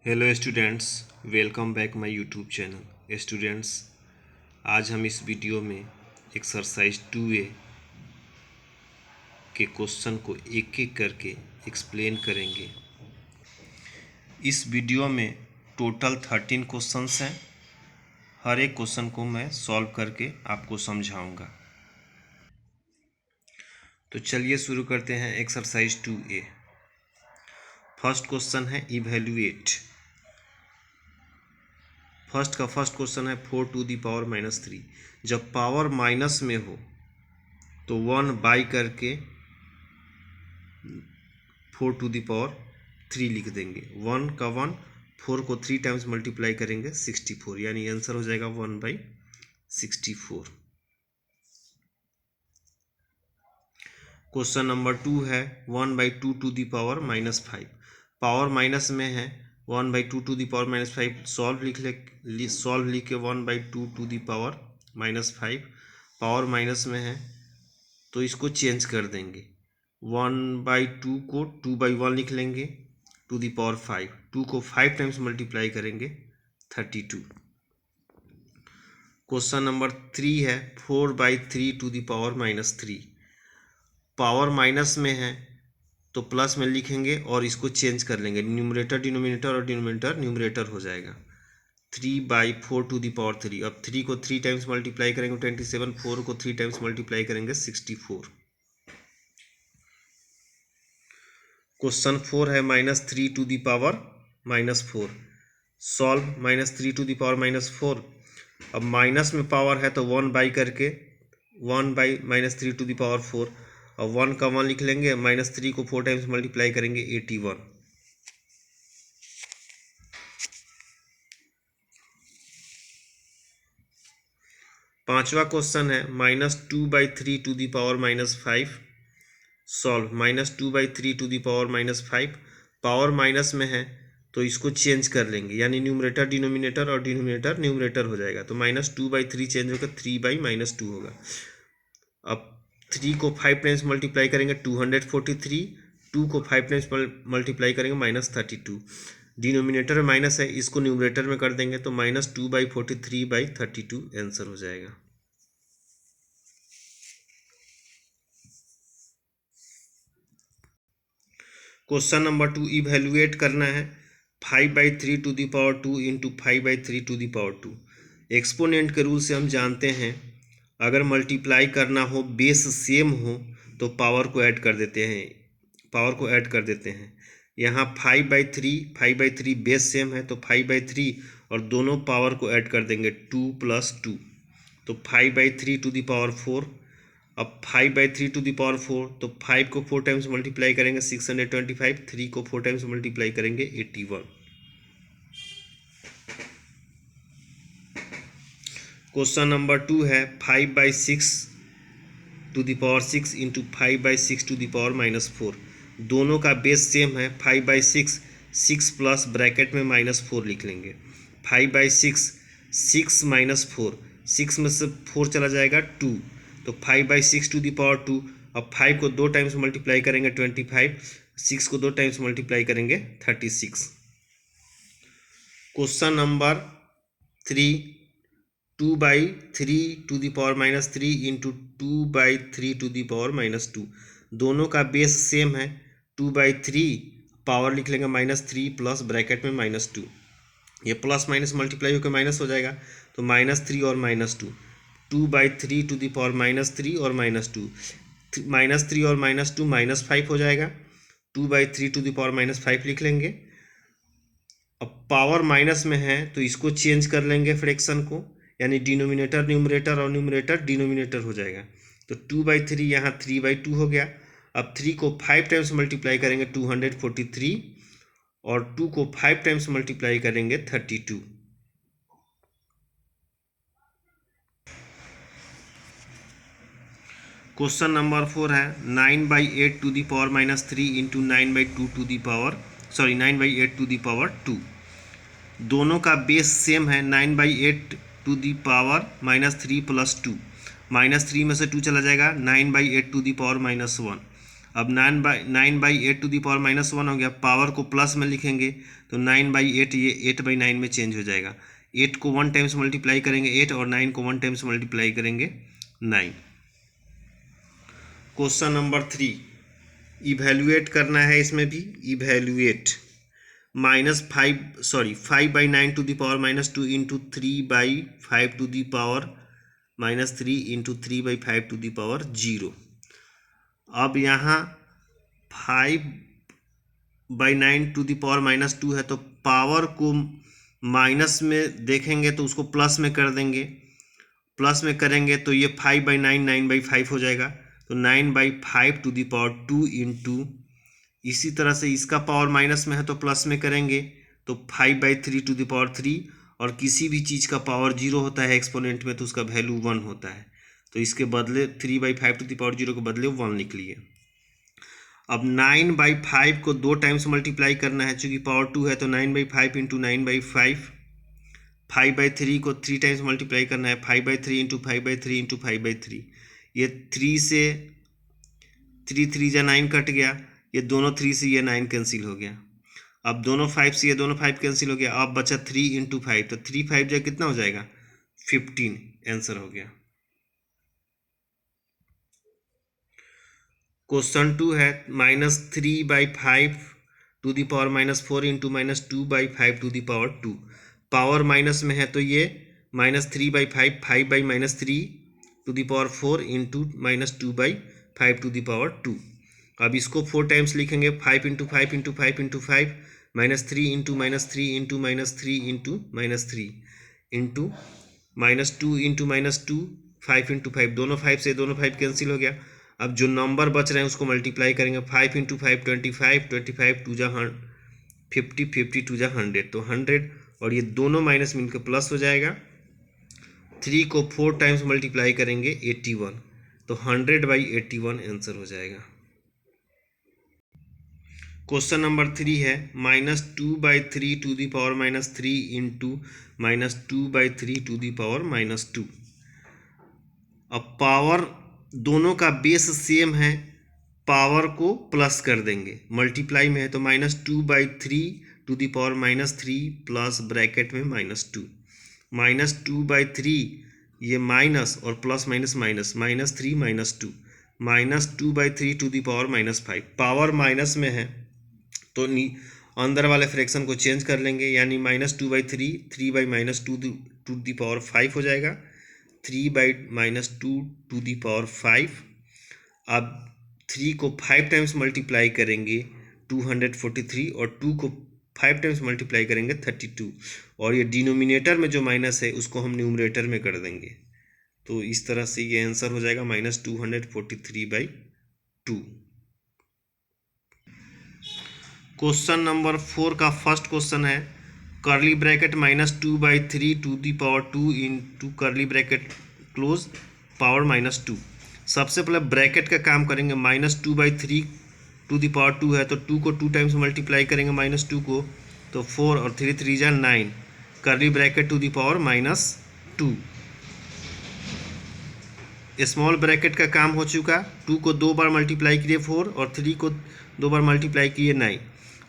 Hello students, welcome back my YouTube channel. Students, आज हम इस वीडियो में एक्सरसाइज 2A के क्वेश्चन को एक एक करके एक्सप्लेन करेंगे। इस वीडियो में टोटल 13 क्वेश्चंस हैं। हर एक क्वेश्चन को मैं सॉल्व करके आपको समझाऊंगा। तो चलिए शुरू करते हैं एक्सरसाइज 2A। फर्स्ट क्वेश्चन है इवेल्युएट। फर्स्ट क्वेश्चन है 4 टू दी पावर -3। जब पावर माइनस में हो तो 1 बाई करके 4 टू दी पावर 3 लिख देंगे। 1 का 1, 4 को 3 टाइम्स मल्टीप्लाई करेंगे 64, यानी आंसर हो जाएगा 1/64। क्वेश्चन नंबर 2 है 1/2 to the power -5। Power minus में है, 1/2 टू दी पावर -5 सॉल्व लिख के 1/2 to the power -5। Power minus में है तो इसको चेंज कर देंगे। 1/2 को 2/1 लिख लेंगे टू दी पावर 5। 2 को 5 टाइम्स मल्टीप्लाई करेंगे 32। क्वेश्चन नंबर 3 है 4/3 to the power -3। Power minus में है तो प्लस में लिखेंगे और इसको चेंज कर लेंगे। न्यूमरेटर डिनोमिनेटर और डिनोमिनेटर न्यूमरेटर हो जाएगा। 3/4 टू दी पावर 3। अब 3 को 3 टाइम्स मल्टीप्लाई करेंगे 27, 4 को 3 टाइम्स मल्टीप्लाई करेंगे 64। क्वेश्चन 4 है -3 to the power -4। Solve -3 to the power -4। अब माइनस में पावर है तो 1 बाई करके 1/-3 टू दी पावर 4। अब 1 का 1 लिख लेंगे, -3 को 4 टाइम्स मल्टीप्लाई करेंगे 81। पांचवा क्वेश्चन है -2/3 to the power -5। Solve -2/3 to the power -5। Power minus में है तो इसको चेंज कर लेंगे, यानी न्यूमरेटर डिनोमिनेटर और डिनोमिनेटर न्यूमरेटर हो जाएगा। तो -2/3 चेंज होकर 3/-2 होगा। अब 3 को 5 टाइम्स मल्टीप्लाई करेंगे 243। 2 को 5 टाइम्स मल्टीप्लाई करेंगे -32। डिनोमिनेटर में माइनस है, इसको न्यूमरेटर में कर देंगे तो -2/43/32 आंसर हो जाएगा। क्वेश्चन नंबर 2 इवेल्युएट करना है 5/3 to the power 2 into 5/3 to the power 2। Exponent के रूल से हम जानते हैं, अगर मल्टीप्लाई करना हो, बेस सेम हो तो पावर को ऐड कर देते हैं। यहाँ 5/3 बेस सेम है तो 5/3 और दोनों पावर को ऐड कर देंगे 2 + 2, तो 5/3 टू दी पावर 4। अब 5/3 टू दी पावर 4, तो 5 को 4 टाइम्स मल्टीप्लाई करेंगे 625। 3 को 4 टाइम्स मल्टीप्लाई करेंगे 81। क्वेश्चन नंबर 2 है 5/6 to the power 6 into 5/6 to the power -4। दोनों का बेस सेम है। 5/6, 6 प्लस ब्रैकेट में -4 लिख लेंगे। 5/6, 6 - 4, 6 में से 4 चला जाएगा 2, तो 5/6 टू दी पावर 2। अब 5 को 2 टाइम्स मल्टीप्लाई करेंगे 25, 6 को 2 टाइम्स मल्टीप्लाई करेंगे 36। Question number 3 2/3 to the power -3 into 2/3 to the power -2। दोनों का बेस सेम है। 2/3 पावर लिख लेंगे -3 प्लस ब्रैकेट में -2। ये प्लस माइनस मल्टीप्लाई होकर माइनस हो जाएगा, तो -3 और -2। 2/3 टू दी पावर -3 और -2, -3 और -2 -5 हो जाएगा। 2/3 टू दी पावर -5 लिख लेंगे। अब पावर माइनस में है तो इसको चेंज कर लेंगे फ्रैक्शन को, यानी डिनोमिनेटर न्यूमरेटर और न्यूमरेटर डिनोमिनेटर हो जाएगा। तो 2/3 यहाँ 3/2 हो गया। अब 3 को 5 टाइम्स मल्टीप्लाई करेंगे 243 और 2 को 5 टाइम्स मल्टीप्लाई करेंगे 32। क्वेश्चन नंबर 4 है 9/8 to the power -3 into 9/2 to the power 9/8 to the power 2। दोनों का बेस सेम है। 9/8 टू दी पावर -3 + 2, -3 में से 2 चला जाएगा, 9/8 टू दी पावर -1। अब 9/8 टू दी पावर -1 हो गया। पावर को प्लस में लिखेंगे तो 9/8 ये 8/9 में चेंज हो जाएगा। 8 को 1 टाइम्स मल्टीप्लाई करेंगे 8 और 9 को 1 टाइम्स मल्टीप्लाई करेंगे 9। क्वेश्चन नंबर 3, इवेल्युएट करना है इसमें भी। Evaluate -5/9 to the power -2 into 3/5 to the power -3 into 3/5 to the power 0। अब यहाँ 5/9 टू दी पावर -2 है तो पावर को माइनस में देखेंगे तो उसको प्लस में कर देंगे। प्लस में करेंगे तो ये 5/9 9/5 हो जाएगा। तो 9/5 टू दी पावर 2 इंटू, इसी तरह से इसका पावर माइनस में है तो प्लस में करेंगे तो 5/3 टू दी पावर 3। और किसी भी चीज़ का पावर 0 होता है एक्सपोनेंट में तो उसका वैल्यू 1 होता है। तो इसके बदले 3/5 टू दी पावर 0 के बदले 1 लिख लिए। अब 9/5 को 2 टाइम्स मल्टीप्लाई करना है, चूँकि पावर 2 है तो 9/5 इंटू 9/5। 5/3 को 3 टाइम्स मल्टीप्लाई करना है, 5/3 इंटू 5/3 इंटू 5/3। ये 3 से 3 जा 9 कट गया, ये दोनों 3 से ये 9 कैंसिल हो गया। अब दोनों 5 से ये दोनों 5 कैंसिल हो गया। अब बचा 3 इंटू 5, तो 3 5 जा कितना हो जाएगा 15। आंसर हो गया। क्वेश्चन 2 है -3/5 to the power -4 into -2/5 to the power 2। Power minus में है तो ये -3/5 5/-3 to the power 4 into -2/5 to the power 2। अब इसको 4 टाइम्स लिखेंगे, 5 into 5 into 5 into 5 -3 into -3 into -3 into -3 into -2 into -2 5 into 5। दोनों 5 से दोनों 5 कैंसिल हो गया। अब जो नंबर बच रहे हैं उसको मल्टीप्लाई करेंगे। 5 इंटू 5 25 25 टू जा 50 50 टू जा 100 तो 100, और ये दोनों माइनस मिलकर प्लस हो जाएगा। 3 को 4 टाइम्स मल्टीप्लाई करेंगे 81, तो 100/81 आंसर हो जाएगा। क्वेश्चन नंबर 3 है -2/3 to the power -3 into -2/3 to the power -2। अब पावर दोनों का बेस सेम है, पावर को प्लस कर देंगे। मल्टीप्लाई में है तो -2/3 to the power -3 plus bracket में -2। -2/3 ये माइनस और plus minus minus -3 -2 -2/3 to the power -5। Power minus में है तो अंदर वाले फ्रैक्शन को चेंज कर लेंगे, यानी -2/3 3/-2 टू दी पावर 5 हो जाएगा। 3/-2 टू दी पावर 5। अब 3 को 5 टाइम्स मल्टीप्लाई करेंगे 243, और 2 को 5 टाइम्स मल्टीप्लाई करेंगे 32, और ये डिनोमिनेटर में जो माइनस है उसको हम न्यूमरेटर में कर देंगे। तो इस तरह से ये आंसर हो जाएगा -243/2। क्वेश्चन नंबर 4 का फर्स्ट क्वेश्चन है curly bracket -2/3 to the power 2 into curly bracket close power -2। सबसे पहले ब्रैकेट का काम करेंगे। -2/3 टू दी पावर 2 है तो 2 को 2 टाइम्स मल्टीप्लाई करेंगे -2 को, तो 4 और 3 3 जा 9, curly bracket to the power -2। Small bracket का काम हो चुका। 2 को 2 बार मल्टीप्लाई किए 4, और 3 को 2 बार मल्टीप्लाई किए 9।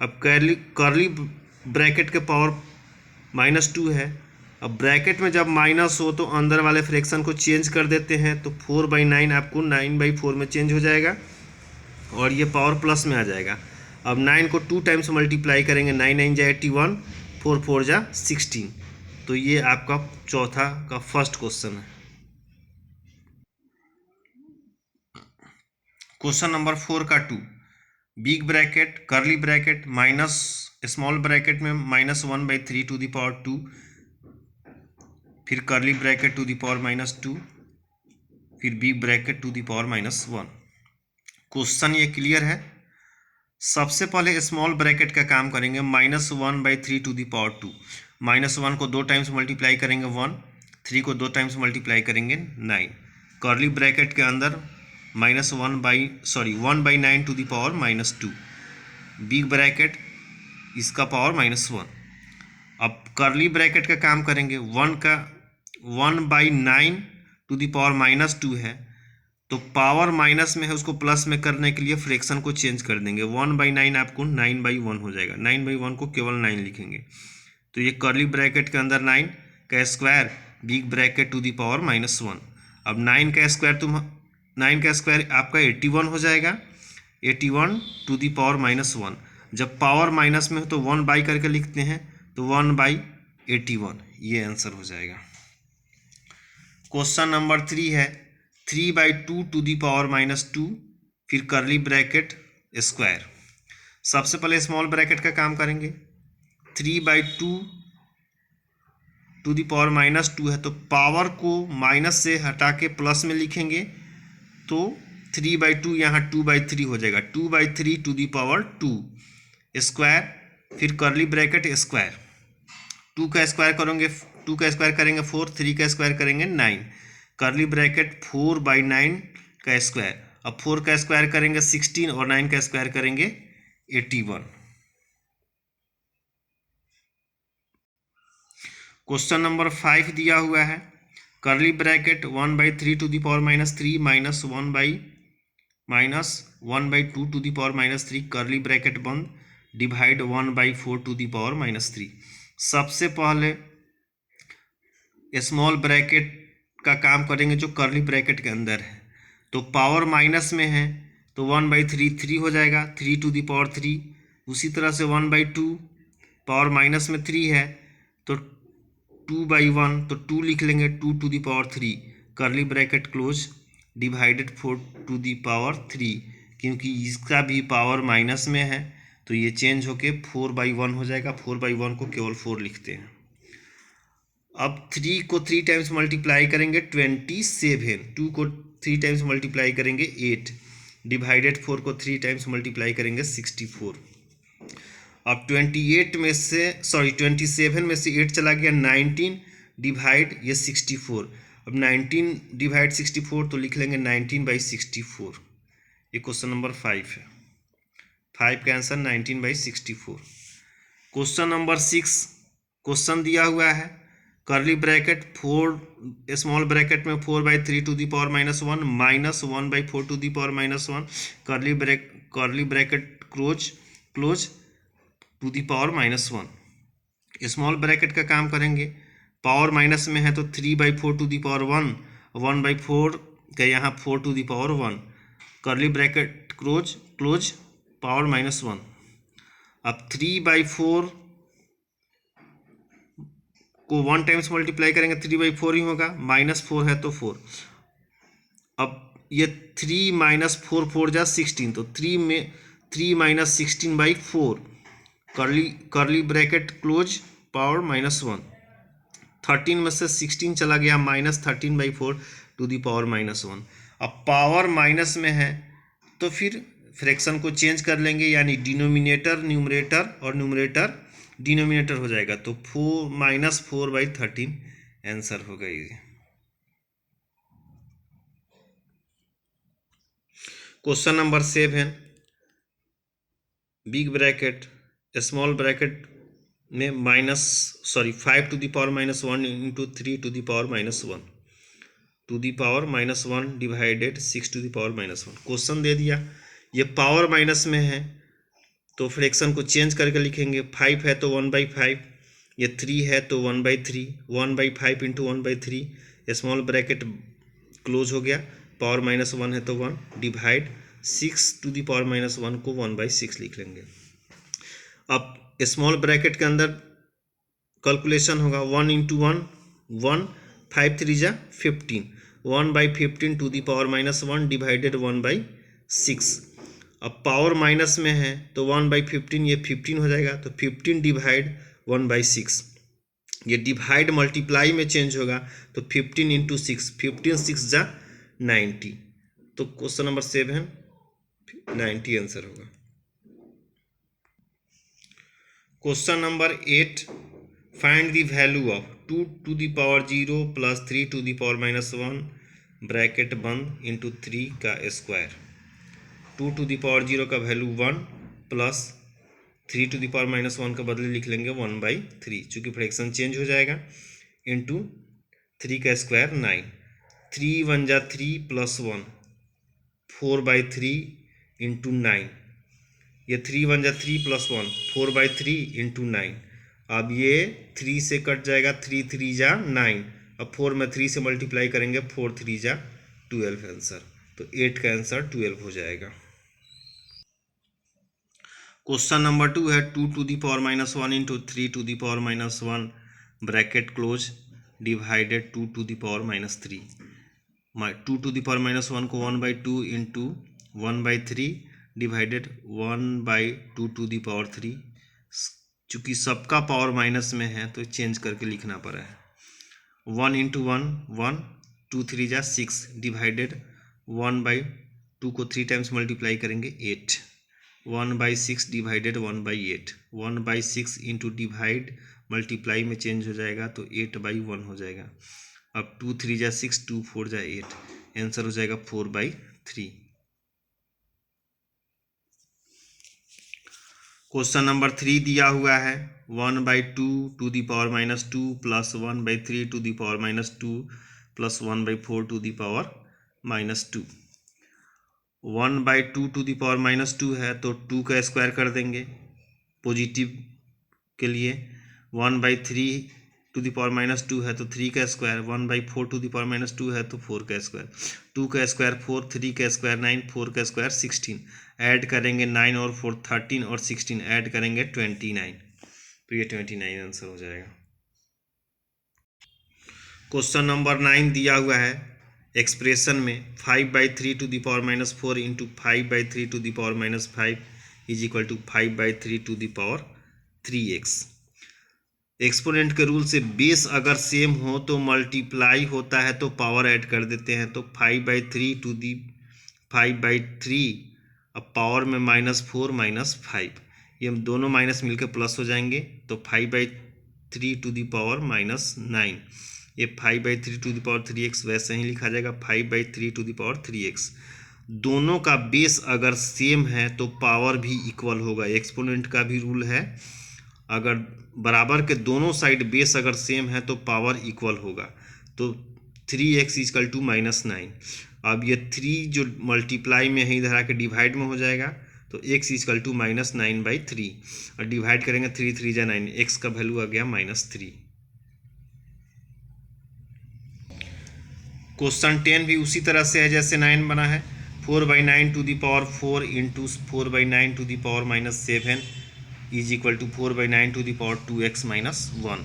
अब कर्ली ब्रैकेट के पावर -2 है। अब ब्रैकेट में जब माइनस हो तो अंदर वाले फ्रैक्शन को चेंज कर देते हैं, तो 4/9 आपको 9/4 में चेंज हो जाएगा, और ये पावर प्लस में आ जाएगा। अब 9 को 2 टाइम्स मल्टीप्लाई करेंगे, 9 9 जा 81, 4 4 जा 16। तो ये आपका चौथा का फर्स्ट क्वेश्चन है। क्वेश्चन नंबर 4 का 2, big bracket curly bracket minus small bracket में -1/3 टू दी पावर 2, फिर curly bracket to the power -2, फिर big bracket to the power -1। Question ये क्लियर है। सबसे पहले स्मॉल ब्रैकेट का काम करेंगे। -1/3 टू दी पावर 2, -1 को 2 टाइम्स मल्टीप्लाई करेंगे 1, 3 को 2 टाइम्स मल्टीप्लाई करेंगे 9। कर्ली ब्रैकेट के अंदर 1/9 to the power -2, big bracket इसका पावर -1। अब कर्ली ब्रैकेट का काम करेंगे। 1/9 टू दी पावर -2 है तो पावर माइनस में है, उसको प्लस में करने के लिए फ्रैक्शन को चेंज कर देंगे। 1/9 आपको 9/1 हो जाएगा। 9/1 को केवल 9 लिखेंगे। तो ये कर्ली ब्रैकेट के अंदर 9 का square big bracket to the power -1। अब 9 का स्क्वायर आपका 81 हो जाएगा। 81 टू द पावर -1। जब पावर माइनस में हो तो 1/, करके लिखते हैं, तो 1/81 ये आंसर हो जाएगा। क्वेश्चन नंबर 3 है 3/2 टू दी पावर -2, फिर कर्ली ब्रैकेट स्क्वायर। सबसे पहले स्मॉल ब्रैकेट का काम करेंगे। 3/2 टू दी पावर -2 है, तो पावर को माइनस से हटा के प्लस में लिखेंगे, तो 3/2 यहाँ 2/3 हो जाएगा। 2/3 टू दी पावर 2 स्क्वायर, फिर कर्ली ब्रैकेट स्क्वायर। 2 का स्क्वायर करेंगे, 2 का स्क्वायर करेंगे 4, 3 का स्क्वायर करेंगे 9, कर्ली ब्रैकेट 4/9 का स्क्वायर। अब 4 का स्क्वायर करेंगे 16 और 9 का स्क्वायर करेंगे 81। क्वेश्चन नंबर 5 दिया हुआ है curly bracket 1/3 to the power -3 -1/2 to the power -3 curly bracket बंद, डिवाइड 1/4 टू द पावर -3। सबसे पहले स्मॉल ब्रैकेट का काम करेंगे जो कर्ली ब्रैकेट के अंदर है। तो पावर माइनस में है तो 1/3 3 हो जाएगा, 3 टू द पावर 3। उसी तरह से 1/2 पावर माइनस में 3 है तो 2/1, तो 2 लिख लेंगे, 2 to the power 3 curly bracket close, divided 4 to the power 3। क्योंकि इसका भी पावर माइनस में है तो ये चेंज होके 4/1 हो जाएगा। 4/1 को केवल 4 लिखते हैं। अब 3 को 3 टाइम्स मल्टीप्लाई करेंगे 27, 2 को 3 टाइम्स मल्टीप्लाई करेंगे 8, डिवाइडेड 4 को 3 टाइम्स मल्टीप्लाई करेंगे 64। अब 27 में से 8 चला गया 19, डिवाइड ये 64। अब 19 डिवाइड 64 तो लिख लेंगे 19/64। ये क्वेश्चन नंबर 5 है। 5 का आंसर 19/64। क्वेश्चन नंबर 6, क्वेश्चन दिया हुआ है कर्ली ब्रैकेट 4 स्मॉल ब्रैकेट में 4/3 to the power -1 -1/4 to the power -1 curly bracket close to the power -1। Small bracket का काम करेंगे, पावर माइनस में है तो 3/4 टू द पावर 1, 1/4 का यहाँ 4 to the power 1, curly bracket close power -1। अब 3/4 को 1 टाइम्स मल्टीप्लाई करेंगे 3/4 ही होगा, -4 है तो 4। अब ये 3 - 4 4 जा 16, तो 3 - 16/4 कर्ली ब्रैकेट क्लोज पावर -1। 13 में से 16 चला गया, -13/4 टू दी पावर -1। अब पावर माइनस में है तो फिर फ्रैक्शन को चेंज कर लेंगे, यानी डिनोमिनेटर न्यूमरेटर और न्यूमरेटर डिनोमिनेटर हो जाएगा। तो -4/13 आंसर हो गई। Question number 7, big bracket small bracket में 5 to the power -1 into 3 to the power -1 to the power -1 divided 6 to the power -1। Question दे दिया, ये पावर माइनस में है तो फ्रैक्शन को चेंज करके लिखेंगे। 5 है तो 1/5, ये 3 है तो 1/3, 1/5 इंटू 1/3 स्मॉल ब्रैकेट क्लोज हो गया, पावर -1 है तो 1, डिवाइड 6 टू द पावर -1 को 1/6 लिख लेंगे। अब स्मॉल ब्रैकेट के अंदर कैलकुलेशन होगा 1 इंटू 1, 5 3 जा 15, 1/15 टू द पावर -1 डिवाइडेड 1/6। अब पावर माइनस में है तो 1/15 ये 15 हो जाएगा, तो 15 डिवाइड 1/6। ये डिवाइड मल्टीप्लाई में चेंज होगा तो 15 इंटू 6, 15 6 जा 90। तो क्वेश्चन नंबर 7 90 आंसर होगा। Question number 8, find the value of 2 to the power 0 plus 3 to the power -1 bracket बंद इंटू 3 का स्क्वायर। 2 टू द पावर 0 का value 1 plus 3 to the power -1 का बदले लिख लेंगे 1/3, चूँकि फ्रैक्शन चेंज हो जाएगा, इंटू 3 का स्क्वायर 9, 3 1 जा 3 प्लस 1, 4/3 इंटू 9, ये 3 1 जा 3 + 1, 4/3 इंटू 9। अब ये 3 से कट जाएगा, 3 3 जा 9। अब 4 में 3 से मल्टीप्लाई करेंगे, 4 3 जा 12 आंसर। तो 8 का आंसर 12 हो जाएगा। क्वेश्चन नंबर 2 है 2 to the power -1 into 3 to the power -1 bracket close divided 2 to the power -3। 2 to the power -1 को 1/2 into 1/3 divided 1/2 to the power 3। चूँकि सबका पावर माइनस में है तो चेंज करके लिखना पड़ा है। 1 इंटू 1 1, 2 3 जा 6 डिवाइडेड 1/2 को 3 टाइम्स मल्टीप्लाई करेंगे 8। 1/6 डिवाइडेड 1/8, 1/6 इंटू डिवाइड मल्टीप्लाई में चेंज हो जाएगा तो 8/1 हो जाएगा। अब 2 3 जा 6, 2 4 जा 8, आंसर हो जाएगा 4/3। क्वेश्चन नंबर 3 दिया हुआ है 1/2 to the power -2 plus 1/3 to the power -2 plus 1/4 to the power -2। 1/2 to the power -2 है तो 2 का स्क्वायर कर देंगे पॉजिटिव के लिए। 1/3 टू दी पावर -2 है तो 3 का स्क्वायर। 1/4 टू दी पावर -2 है तो 4 का स्क्वायर। 2 का स्क्वायर 4, 3 का स्क्वायर 9, 4 का स्क्वायर 16। ऐड करेंगे 9 और 4 13 और 16 ऐड करेंगे 29, तो ये 29 आंसर हो जाएगा। क्वेश्चन नंबर 9 दिया हुआ है एक्सप्रेशन में 5/3 to the power -4 into 5/3 to the power -5 is equal to 5/3 to the power 3x। Exponent के रूल से बेस अगर सेम हो तो मल्टीप्लाई होता है तो पावर ऐड कर देते हैं। तो 5/3 टू दी 5/3, अब पावर में -4 -5, ये दोनों माइनस मिलकर प्लस हो जाएंगे तो 5/3 टू दी पावर -9। ये 5/3 टू दी पावर 3x वैसे ही लिखा जाएगा 5/3 टू दी पावर 3x। दोनों का बेस अगर सेम है तो पावर भी इक्वल होगा। एक्सपोनेंट का भी रूल है, अगर बराबर के दोनों साइड बेस अगर सेम है तो पावर इक्वल होगा। तो 3x इक्वल टू -9। अब ये 3 जो मल्टीप्लाई में है इधर आके डिवाइड में हो जाएगा तो x इक्वल टू -9/3 और डिवाइड करेंगे 3 3 जा 9, x का वैल्यू आ गया -3। क्वेश्चन 10 भी उसी तरह से है जैसे 9 बना है। 4/9 to the power 4 into 4/9 to the power -7 is equal to 4/9 to the power 2x -1।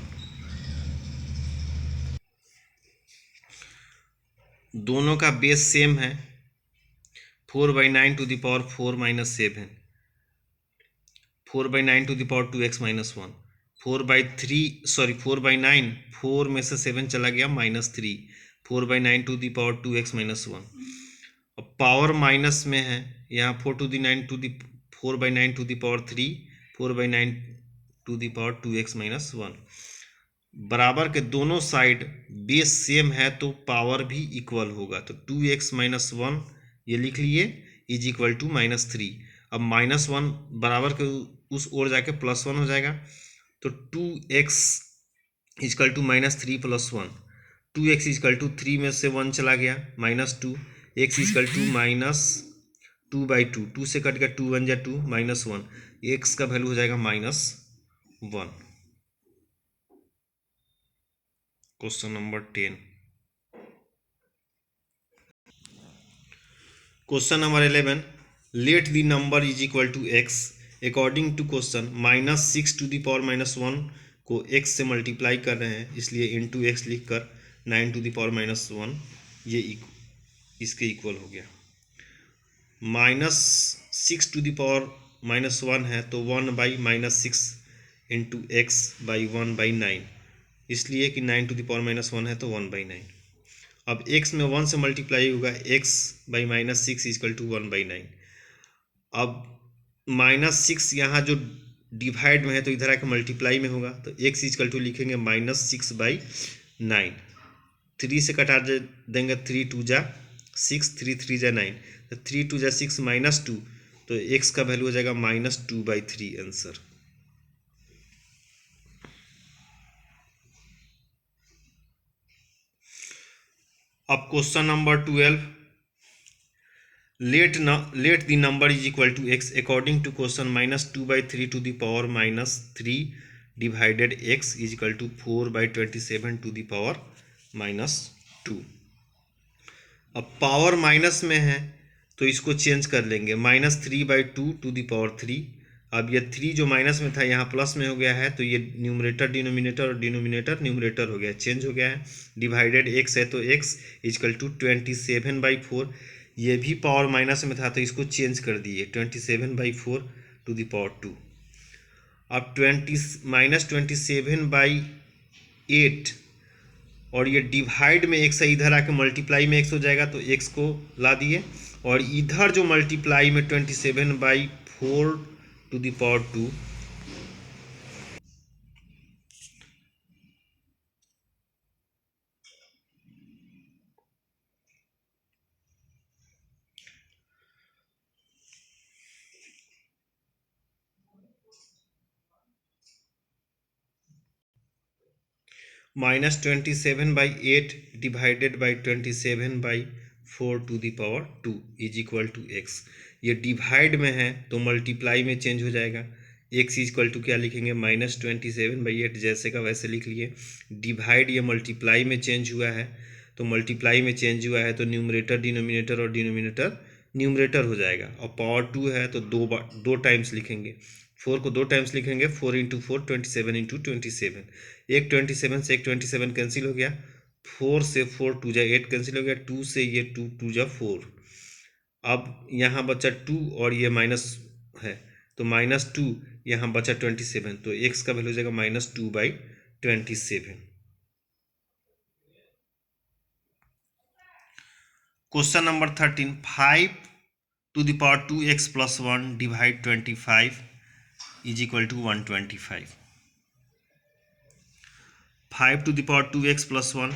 दोनों का बेस सेम है। 4/9 to the power 4 -7, 4/9 to the power 2x -1, 4/9, 4 में से 7 चला गया -3, 4/9 टू दी पावर 2x -1। अब पावर माइनस में है, यहाँ 4/9 to the power 3, 4/9 to the power 2x -1। बराबर के दोनों साइड बेस सेम है तो पावर भी इक्वल होगा। तो 2x -1 ये लिख लिए इज इक्वल टू -3। अब -1 बराबर के उस ओर जाके +1 हो जाएगा तो 2x equal to -3 + 1। 2x equal to 3 में से 1 चला गया -2, x इक्वल टू -2/2, 2 से कट गया 2 1 जा 2 -1, x का वैल्यू हो जाएगा -1। Question number 10। Question number 11, let the number is equal to x according to question. -6 to the power -1 को x से मल्टीप्लाई कर रहे हैं इसलिए इंटू एक्स लिख कर 9 टू द पावर -1 ये इसके इक्वल हो गया। -6 टू द पावर -1 है तो 1/-6 इंटू एक्स बाई 1/9, इसलिए कि 9 टू द पावर -1 है तो 1/9। अब x में 1 से मल्टीप्लाई होगा, x बाई -6 इक्वल टू 1/9। अब -6 यहाँ जो डिवाइड में है तो इधर आके मल्टीप्लाई में होगा तो x इक्वल टू लिखेंगे -6/9। 3 से कटा देंगे, 3 2 जा 6, 3 3 जा 9, तो 3 2 जा 6 -2, तो x का वैल्यू हो जाएगा -2/3 आंसर। अब question number 12, let the number is equal to x according to question -2/3 to the power -3 divided x is equal to 4/27 to the power -2। अब पावर माइनस में है तो इसको चेंज कर लेंगे, -3/2 टू दी पावर 3। अब ये 3 जो माइनस में था यहाँ प्लस में हो गया है, तो ये न्यूमरेटर डिनोमिनेटर और डिनोमिनेटर न्यूमरेटर हो गया, चेंज हो गया है। डिवाइडेड एक्स है तो एक्स इजकल टू 27/4। ये भी पावर माइनस में था तो इसको चेंज कर दिए, 27/4 टू दी पावर 2। अब -27/8 और ये डिवाइड में एक्स है, इधर आके मल्टीप्लाई में एक्स हो जाएगा तो एक्स को ला दिए, और इधर जो मल्टीप्लाई में 27/4 to the power 2। -27/8 divided by 27/4 to the power 2 is equal to x. ये डिवाइड में है तो मल्टीप्लाई में चेंज हो जाएगा, एक्स इज इक्वल टू क्या लिखेंगे, -27/8 जैसे का वैसे लिख लिए। डिवाइड ये मल्टीप्लाई में चेंज हुआ है, तो मल्टीप्लाई में चेंज हुआ है तो न्यूमरेटर डिनोमिनेटर और डिनोमिनेटर न्यूमरेटर हो जाएगा, और पावर 2 है तो दो टाइम्स लिखेंगे। 4 को 2 टाइम्स लिखेंगे, 4 इंटू 4 27/27। एक 27 से एक 27 कैंसिल हो गया, 4 से 4 2 जा 8 कैंसिल हो गया, 2 से ये 2 2 जा 4। अब यहाँ बचा 2 और ये माइनस है तो -2, यहाँ बचा 27, तो x का वैल्यू हो जाएगा -2/27। Question number 13, 5 to the power 2x plus 1 divide 25 is equal to 125। 5 to the power 2x plus 1,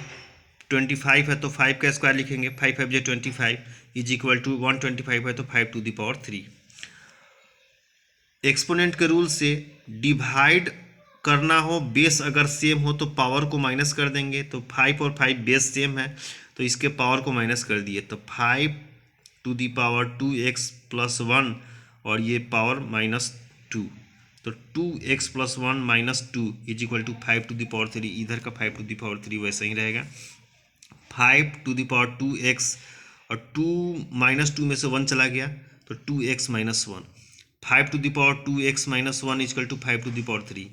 25 है तो 5 का स्क्वायर लिखेंगे, 5 5 जो 25 इज इक्वल टू 125 है तो 5 टू द पावर 3। एक्सपोनेंट के रूल से डिवाइड करना हो, बेस अगर सेम हो तो पावर को माइनस कर देंगे, तो 5 और 5 बेस सेम है तो इसके पावर को माइनस कर दिए, तो 5 to the power 2x plus 1 और ये पावर -2, तो 2x plus 1 -2 is equal to 5 to the power 3। इधर का 5 टू दी पावर 3 वैसा ही रहेगा, 5 टू दी पावर 2x और 2 -2 में से 1 चला गया तो 2x - 1, 5 to the power 2x - 1 equal to 5 to the power 3।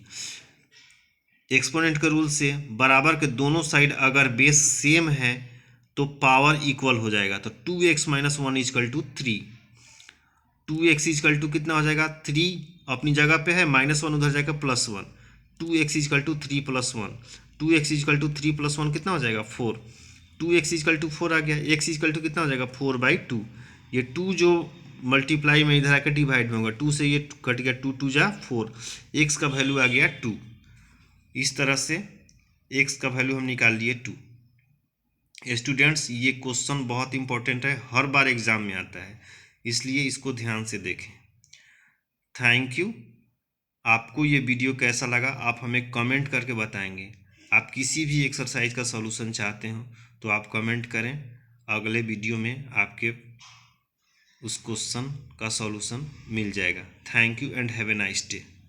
Exponent के रूल से बराबर के दोनों साइड अगर बेस सेम है तो पावर इक्वल हो जाएगा, तो 2x - 1 equal to 3। 2x is equal to कितना हो जाएगा, 3 अपनी जगह पे है, -1 उधर जाएगा +1, 2x is equal to 3 + 1, 2x is equal to 3 + 1 कितना हो जाएगा 4, 2x इजकल टू 4 आ गया, x इजकल टू कितना हो जाएगा 4/2। ये 2 जो मल्टीप्लाई में इधर आकर डिवाइड में होगा, 2 से ये कट गया, 2 2 जा 4, x का वैल्यू आ गया 2। इस तरह से x का वैल्यू हम निकाल लिए 2। स्टूडेंट्स, ये क्वेश्चन बहुत इंपॉर्टेंट है, हर बार एग्जाम में आता है, इसलिए इसको ध्यान से देखें। Thank you. आपको ये वीडियो कैसा लगा आप हमें कमेंट करके बताएंगे। आप किसी भी एक्सरसाइज का सॉल्यूशन चाहते हो तो आप कमेंट करें, अगले वीडियो में आपके उस क्वेश्चन का सॉल्यूशन मिल जाएगा। Thank you and have a nice day.